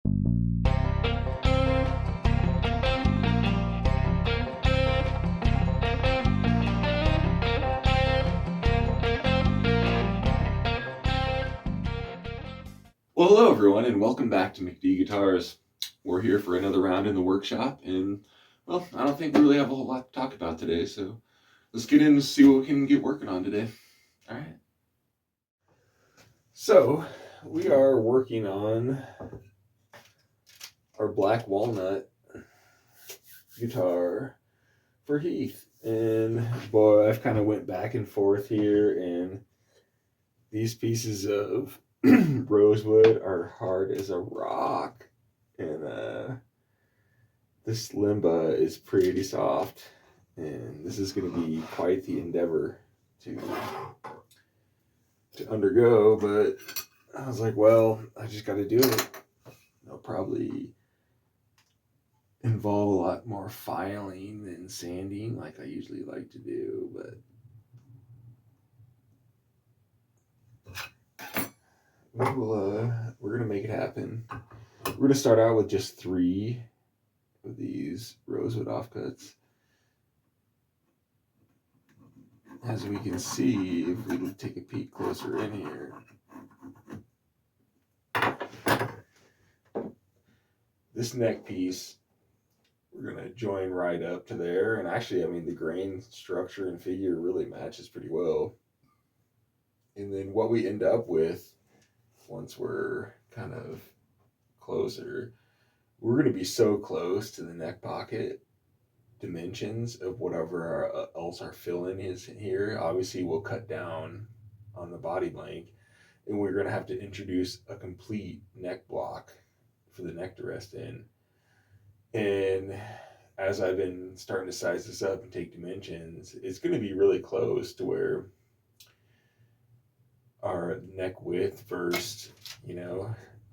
Well, hello everyone, and welcome back to McD Guitars. We're here for another round in the workshop, and well, I don't think we really have a whole lot to talk about today, so let's get in and see what we can get working on today. All right. So we are working on our black walnut guitar for Heath, and boy, I've kind of went back and forth here, and these pieces of rosewood are hard as a rock, and this limba is pretty soft, and this is going to be quite the endeavor to undergo. But I was like, well, I just got to do it. It'll probably involve a lot more filing than sanding, like I usually like to do, but we're gonna make it happen. We're gonna start out with just 3 of these rosewood offcuts. As we can see, if we take a peek closer in here, this neck piece, we're gonna join right up to there. And actually, I mean, the grain structure and figure really matches pretty well. And then what we end up with, once we're kind of closer, we're going to be so close to the neck pocket dimensions of whatever else our fill-in is here. Obviously, we'll cut down on the body blank, and we're going to have to introduce a complete neck block for the neck to rest in. And as I've been starting to size this up and take dimensions, it's going to be really close to where our neck width versus,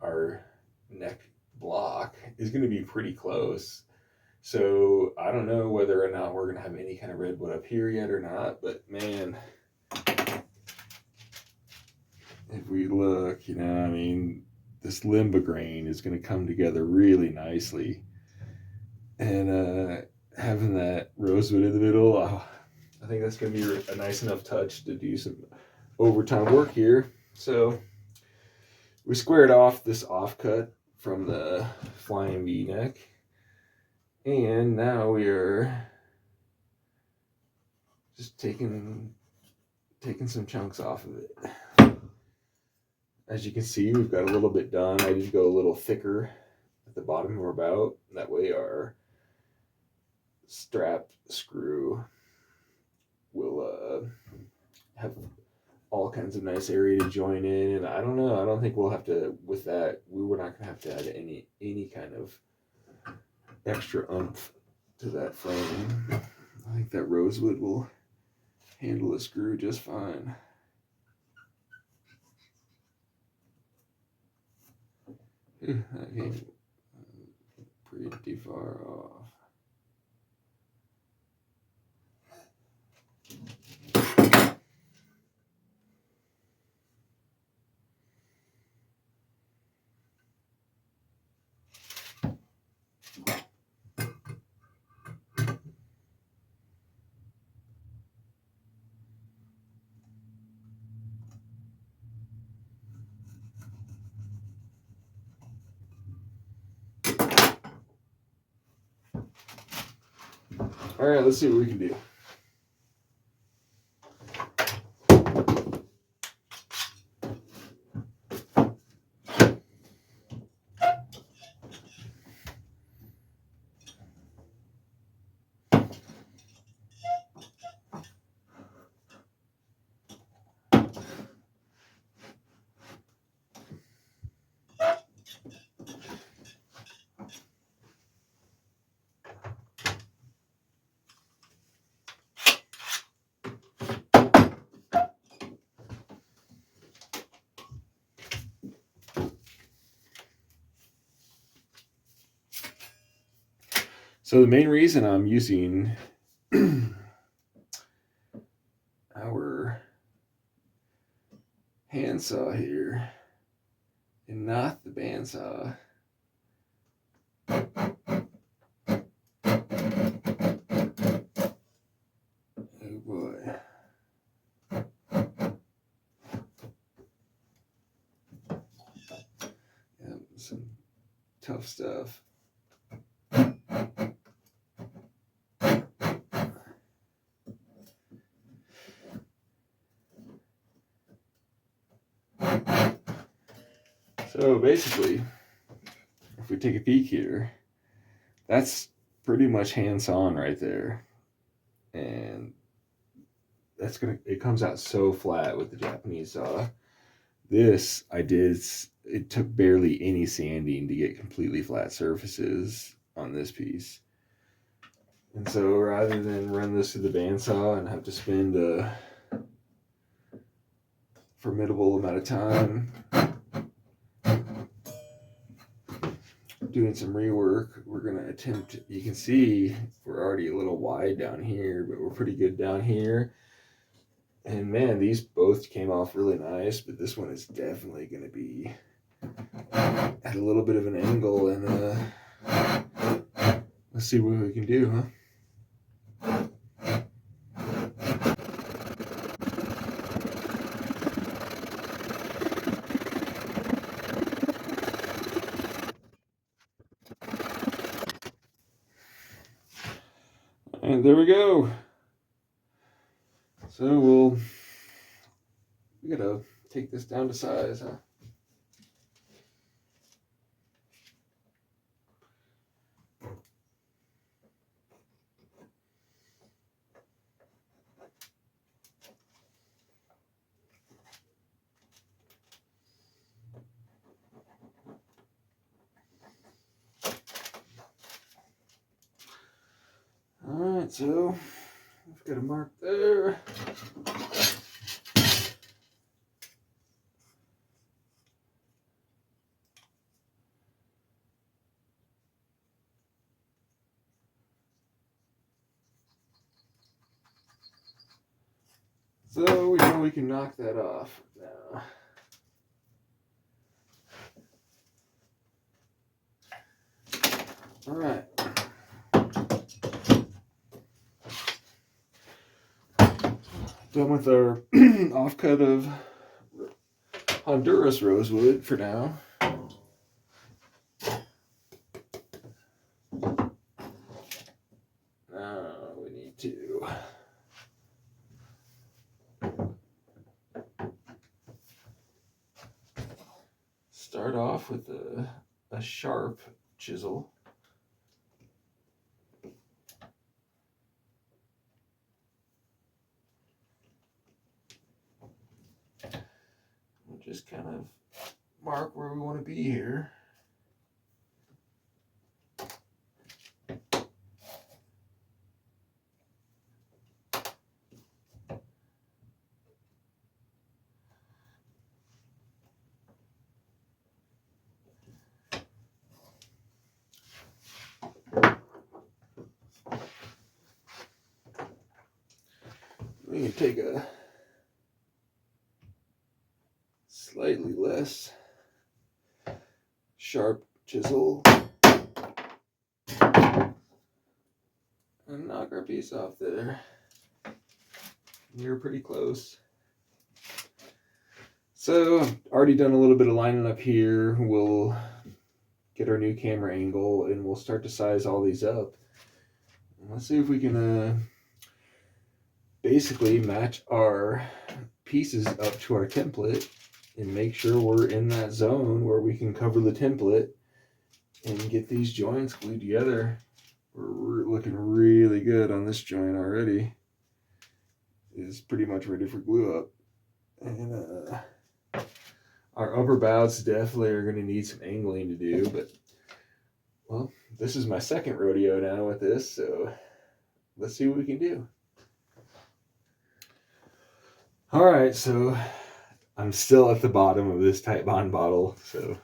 our neck block is going to be pretty close. So I don't know whether or not we're going to have any kind of redwood up here yet or not, but man, if we look, I mean, this limba grain is going to come together really nicely. And having that rosewood in the middle, I think that's going to be a nice enough touch to do some overtime work here. So we squared off this offcut from the flying V neck, and now we are just taking some chunks off of it. As you can see, we've got a little bit done. I did go a little thicker at the bottom of our bout. That way our strap screw will have all kinds of nice area to join in. And I don't know, I don't think we'll have to, with that, we're not going to have to add any kind of extra oomph to that frame. I think that rosewood will handle the screw just fine. I came pretty far off. All right, let's see what we can do. So the main reason I'm using our handsaw here and not the bandsaw some tough stuff. So basically, if we take a peek here, that's pretty much hand-sawn right there. And that's it comes out so flat with the Japanese saw. This it took barely any sanding to get completely flat surfaces on this piece. And so rather than run this through the bandsaw and have to spend a formidable amount of time doing some rework, we're going to attempt, you can see we're already a little wide down here, but we're pretty good down here. And man, these both came off really nice, but this one is definitely going to be at a little bit of an angle, and let's see what we can do, huh? And there we go. So we gotta take this down to size, huh? Alright, so we've got a mark there. So we know we can knock that off now. All right. Done with our offcut of Honduras rosewood for now. Now we need to start off with a sharp chisel. We'll just kind of mark where we want to be here. We can take a slightly less sharp chisel and knock our piece off there. You're pretty close. So I've already done a little bit of lining up here. We'll get our new camera angle and we'll start to size all these up. Let's see if we can basically match our pieces up to our template and make sure we're in that zone where we can cover the template and get these joints glued together. We're looking really good on this joint already. It's pretty much ready for glue up. And our upper bouts definitely are going to need some angling to do, but well, this is my second rodeo now with this, so let's see what we can do. All right, so I'm still at the bottom of this Titebond bottle, so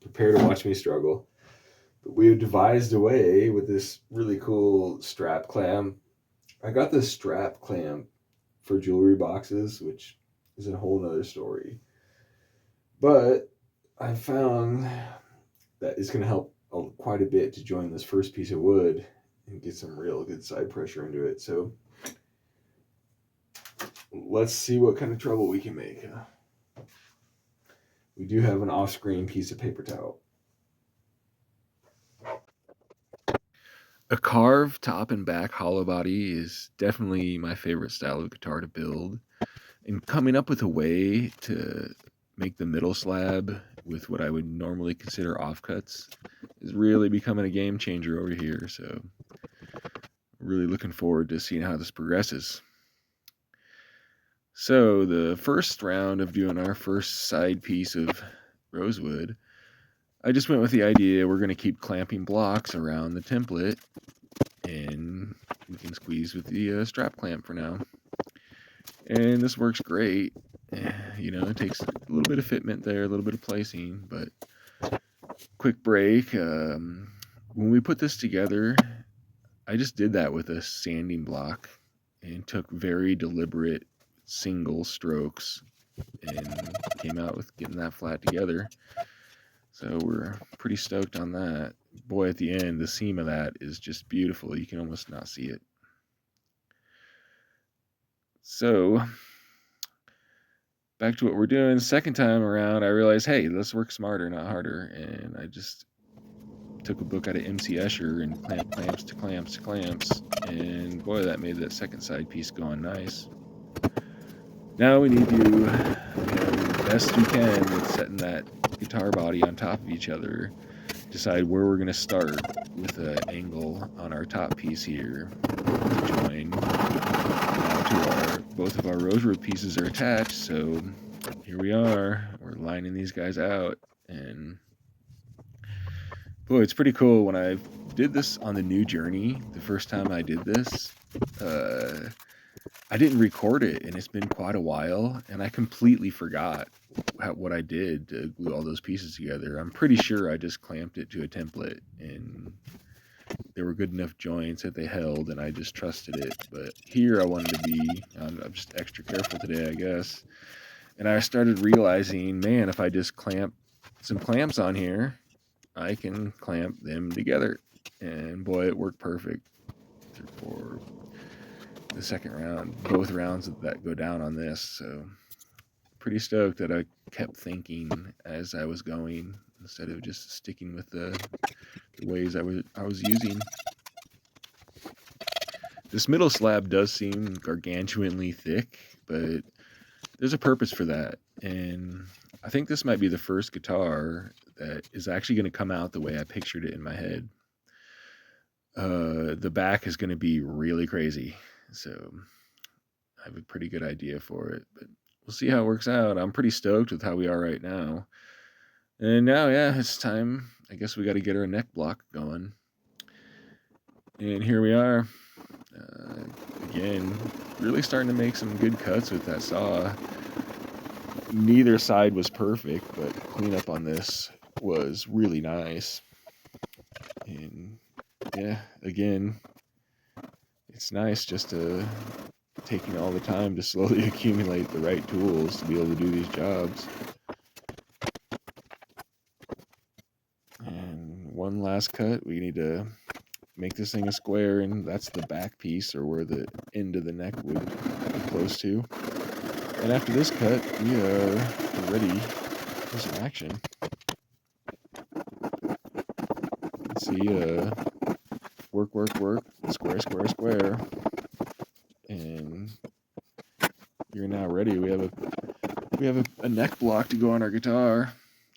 prepare to watch me struggle. But we've devised a way with this really cool strap clamp. I got this strap clamp for jewelry boxes, which is a whole nother story. But I found that it's going to help quite a bit to join this first piece of wood and get some real good side pressure into it. So let's see what kind of trouble we can make. we do have an off-screen piece of paper towel. A carved top and back hollow body is definitely my favorite style of guitar to build. And coming up with a way to make the middle slab with what I would normally consider offcuts is really becoming a game changer over here. So really looking forward to seeing how this progresses. So the first round of doing our first side piece of rosewood, I just went with the idea we're going to keep clamping blocks around the template, and we can squeeze with the strap clamp for now. And this works great. You know, it takes a little bit of fitment there, a little bit of placing, but quick break. When we put this together, I just did that with a sanding block and took very deliberate single strokes and came out with getting that flat together. So we're pretty stoked on that. Boy, at the end, the seam of that is just beautiful. You can almost not see it. So back to what we're doing. Second time around, I realized, hey, let's work smarter, not harder. And I just took a book out of MC Escher and clamps to clamps to clamps. And boy, that made that second side piece go on nice. Now we need to, best we can with setting that guitar body on top of each other, decide where we're going to start with an angle on our top piece here to join. Now both of our rosewood pieces are attached, so here we are. We're lining these guys out, and boy, it's pretty cool. When I did this on the new journey, the first time I did this, I didn't record it, and it's been quite a while, and I completely forgot what I did to glue all those pieces together. I'm pretty sure I just clamped it to a template, and there were good enough joints that they held, and I just trusted it. But here I wanted to be, I'm just extra careful today, I guess. And I started realizing, man, if I just clamp some clamps on here, I can clamp them together. And boy, it worked perfect for the second round, both rounds that go down on this. So pretty stoked that I kept thinking as I was going instead of just sticking with the ways I was using. This middle slab does seem gargantuanly thick, but there's a purpose for that. And I think this might be the first guitar that is actually going to come out the way I pictured it in my head. The back is going to be really crazy. So I have a pretty good idea for it, but we'll see how it works out. I'm pretty stoked with how we are right now. And now, yeah, it's time. I guess we got to get our neck block going. And here we are. Again, really starting to make some good cuts with that saw. Neither side was perfect, but cleanup on this was really nice. And yeah, again, it's nice just to taking all the time to slowly accumulate the right tools to be able to do these jobs. And one last cut, we need to make this thing a square, and that's the back piece, or where the end of the neck would be close to. And after this cut, we are ready for some action. Let's see, work, square. And you're now ready. We have a neck block to go on our guitar.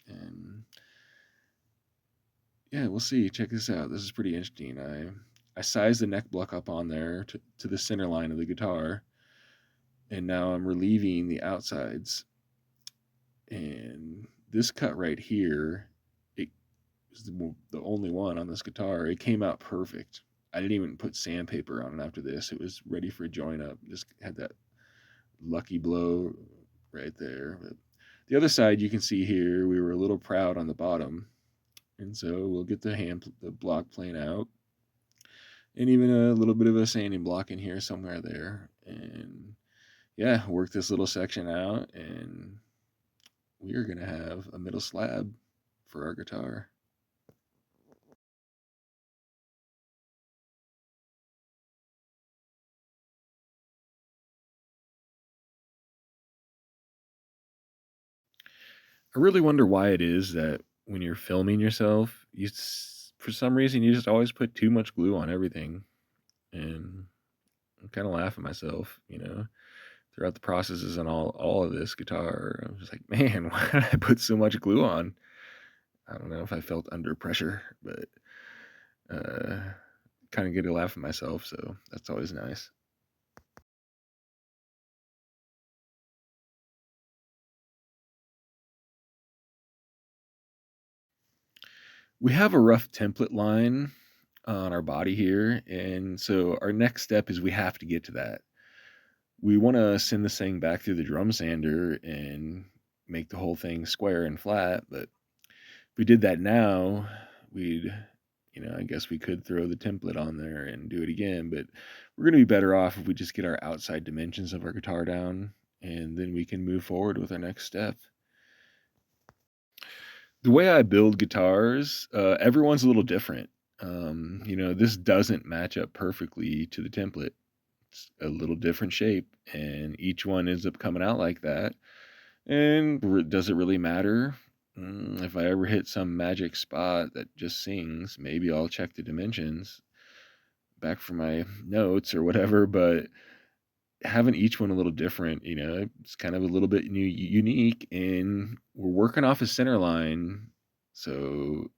And yeah, we'll see. Check this out. This is pretty interesting. I sized the neck block up on there to the center line of the guitar. And now I'm relieving the outsides. And this cut right here, it was the only one on this guitar. It came out perfect. I didn't even put sandpaper on it after this. It was ready for a join up. Just had that lucky blow right there. But the other side, you can see here, we were a little proud on the bottom. And so we'll get the block plane out. And even a little bit of a sanding block in here somewhere there. And yeah, work this little section out, and we are going to have a middle slab for our guitar. I really wonder why it is that when you're filming yourself, for some reason you just always put too much glue on everything, and I kind of laugh at myself, throughout the processes and all of this guitar. I'm just like, man, why did I put so much glue on? I don't know if I felt under pressure, but uh, kind of get a laugh at myself, so that's always nice. We have a rough template line on our body here, and so our next step is we have to get to that. We want to send this thing back through the drum sander and make the whole thing square and flat, but if we did that now, we'd, I guess we could throw the template on there and do it again, but we're going to be better off if we just get our outside dimensions of our guitar down, and then we can move forward with our next step. The way I build guitars, everyone's a little different. This doesn't match up perfectly to the template. It's a little different shape, and each one ends up coming out like that. And does it really matter? If I ever hit some magic spot that just sings, maybe I'll check the dimensions back for my notes or whatever, but having each one a little different, it's kind of a little bit unique, and we're working off a center line, so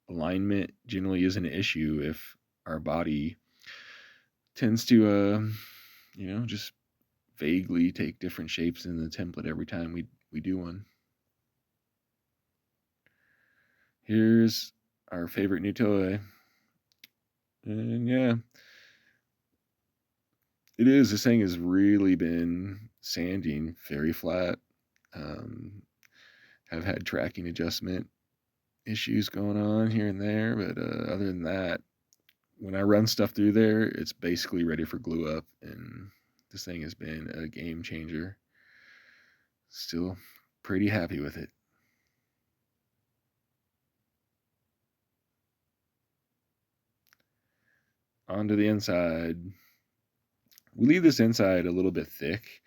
alignment generally isn't an issue if our body tends to, just vaguely take different shapes in the template every time we do one. Here's our favorite new toy. And yeah, it is. This thing has really been sanding very flat. Have had tracking adjustment issues going on here and there, but other than that, when I run stuff through there, it's basically ready for glue up, and this thing has been a game changer. Still pretty happy with it. Onto the inside. We leave this inside a little bit thick.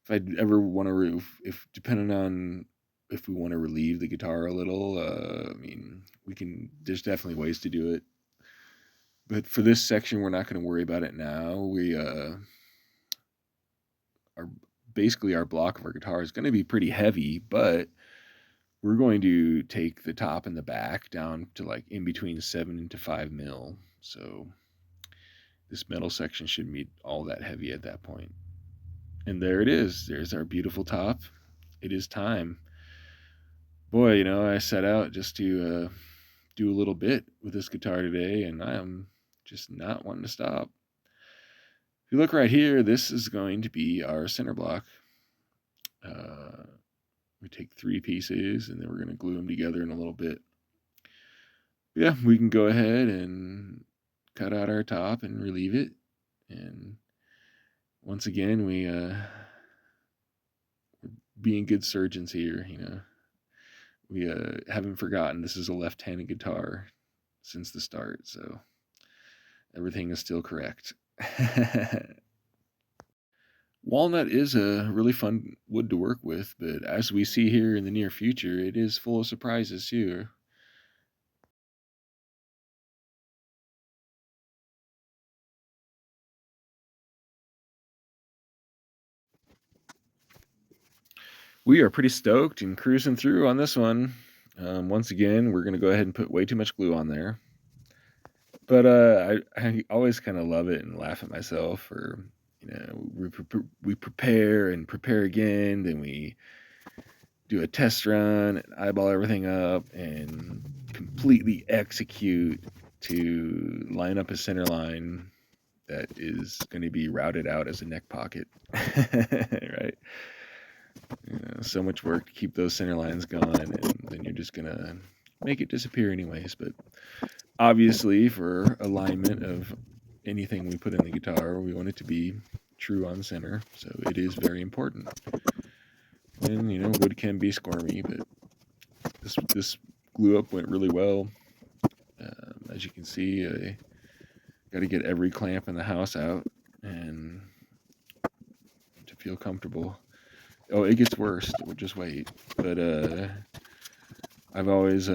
If I'd ever want to, if depending on if we want to relieve the guitar a little, we can. There's definitely ways to do it. But for this section, we're not going to worry about it now. We are basically our block of our guitar is going to be pretty heavy, but we're going to take the top and the back down to like in between 7 to 5 mil. So this metal section shouldn't be all that heavy at that point. And there it is. There's our beautiful top. It is time. Boy, I set out just to do a little bit with this guitar today, and I am just not wanting to stop. If you look right here, this is going to be our center block. We take 3 pieces, and then we're going to glue them together in a little bit. Yeah, we can go ahead and cut out our top and relieve it. And once again, we're being good surgeons here, We haven't forgotten this is a left-handed guitar since the start, so everything is still correct. Walnut is a really fun wood to work with, but as we see here in the near future, it is full of surprises too. We are pretty stoked and cruising through on this one. Once again, we're going to go ahead and put way too much glue on there. But I always kind of love it and laugh at myself for, we prepare and prepare again, then we do a test run and eyeball everything up and completely execute to line up a center line that is going to be routed out as a neck pocket. Right? So much work to keep those center lines going, and then you're just going to make it disappear anyways. But obviously, for alignment of anything we put in the guitar, we want it to be true on center, so it is very important. And wood can be squirmy, but this glue up went really well. As you can see, I got to get every clamp in the house out and to feel comfortable. Oh, it gets worse. Just wait. But I've always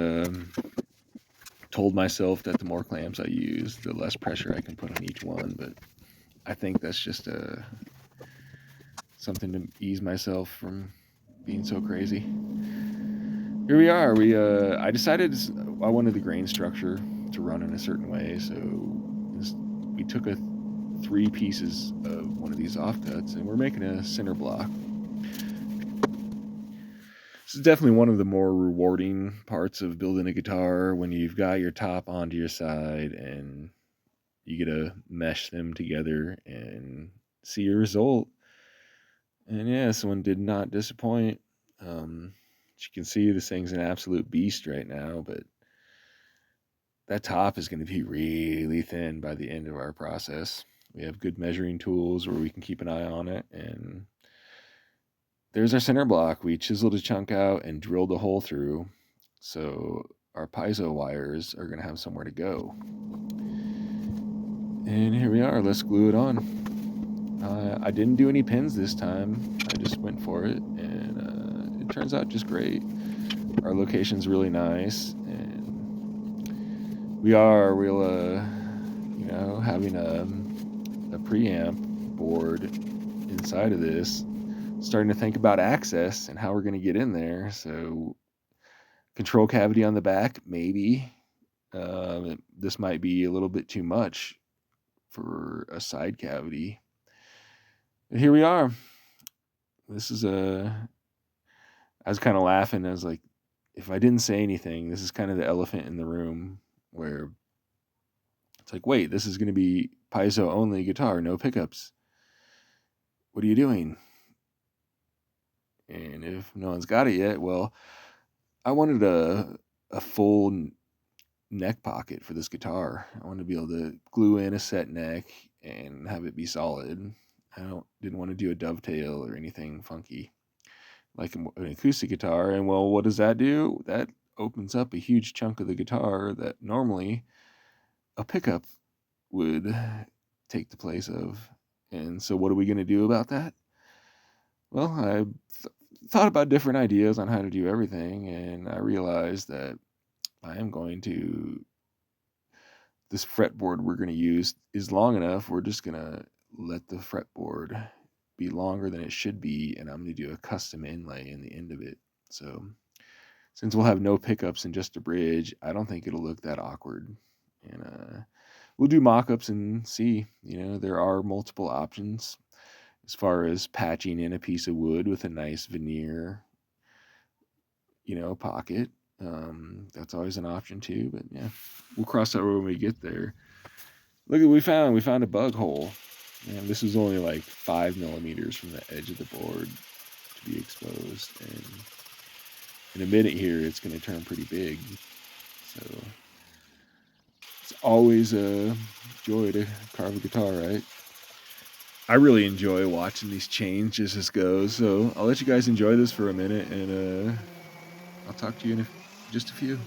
told myself that the more clamps I use, the less pressure I can put on each one. But I think that's just something to ease myself from being so crazy. Here we are. I decided I wanted the grain structure to run in a certain way, so we took 3 pieces of one of these offcuts, and we're making a center block. This is definitely one of the more rewarding parts of building a guitar, when you've got your top onto your side and you get to mesh them together and see your result. And yeah, this one did not disappoint. As you can see, this thing's an absolute beast right now, but that top is going to be really thin by the end of our process. We have good measuring tools where we can keep an eye on it. And there's our center block. We chiseled a chunk out and drilled a hole through, so our piezo wires are going to have somewhere to go. And here we are. Let's glue it on. I didn't do any pins this time. I just went for it, and it turns out just great. Our location's really nice, and we'll having a preamp board inside of this, starting to think about access and how we're going to get in there. So control cavity on the back, maybe. This might be a little bit too much for a side cavity. And here we are. This is I was kind of laughing. I was like, if I didn't say anything, this is kind of the elephant in the room, where it's like, wait, this is going to be piezo only guitar, no pickups. What are you doing? And if no one's got it yet, well, I wanted a full neck pocket for this guitar. I wanted to be able to glue in a set neck and have it be solid. Didn't want to do a dovetail or anything funky like an acoustic guitar. And well, what does that do? That opens up a huge chunk of the guitar that normally a pickup would take the place of. And so what are we going to do about that? Well, I thought about different ideas on how to do everything, and I realized that this fretboard we're going to use is long enough. We're just going to let the fretboard be longer than it should be, and I'm going to do a custom inlay in the end of it. So since we'll have no pickups and just a bridge, I don't think it'll look that awkward. And we'll do mock-ups and see. There are multiple options as far as patching in a piece of wood with a nice veneer, pocket. That's always an option too, but yeah, we'll cross that road when we get there. Look at what we found. We found a bug hole. And this is only like 5 millimeters from the edge of the board to be exposed. And in a minute here, it's going to turn pretty big. So it's always a joy to carve a guitar, right? I really enjoy watching these change as this goes. So I'll let you guys enjoy this for a minute, and I'll talk to you in just a few.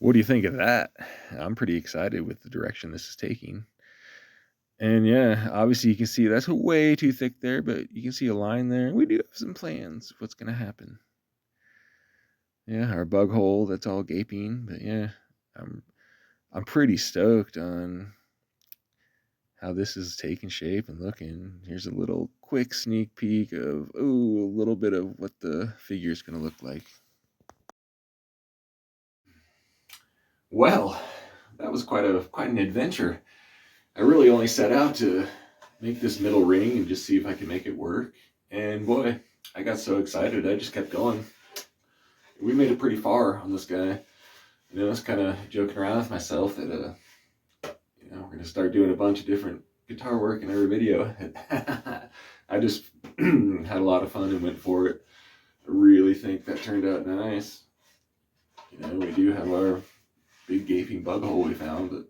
What do you think of that? I'm pretty excited with the direction this is taking. And yeah, obviously you can see that's way too thick there, but you can see a line there. We do have some plans of what's going to happen. Yeah, our bug hole that's all gaping, but yeah, I'm pretty stoked on how this is taking shape and looking. Here's a little quick sneak peek of a little bit of what the figure is going to look like. Well, that was quite an adventure. I really only set out to make this middle ring and just see if I could make it work. And boy, I got so excited, I just kept going. We made it pretty far on this guy. You know, I was kind of joking around with myself that, you know, we're going to start doing a bunch of different guitar work in every video. I just had a lot of fun and went for it. I really think that turned out nice. You know, we do have our big gaping bug hole we found, but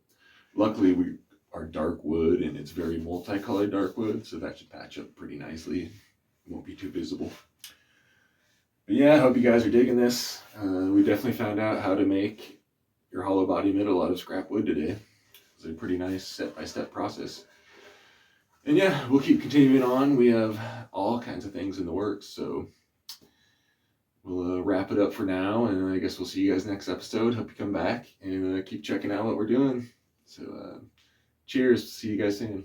luckily we are dark wood and it's very multicolored dark wood, so that should patch up pretty nicely. It won't be too visible. But yeah, I hope you guys are digging this. We definitely found out how to make your hollow body middle out of scrap wood today. It's a pretty nice step-by-step process. And yeah, we'll keep continuing on. We have all kinds of things in the works, so we'll wrap it up for now, and I guess we'll see you guys next episode. Hope you come back and keep checking out what we're doing. So cheers. See you guys soon.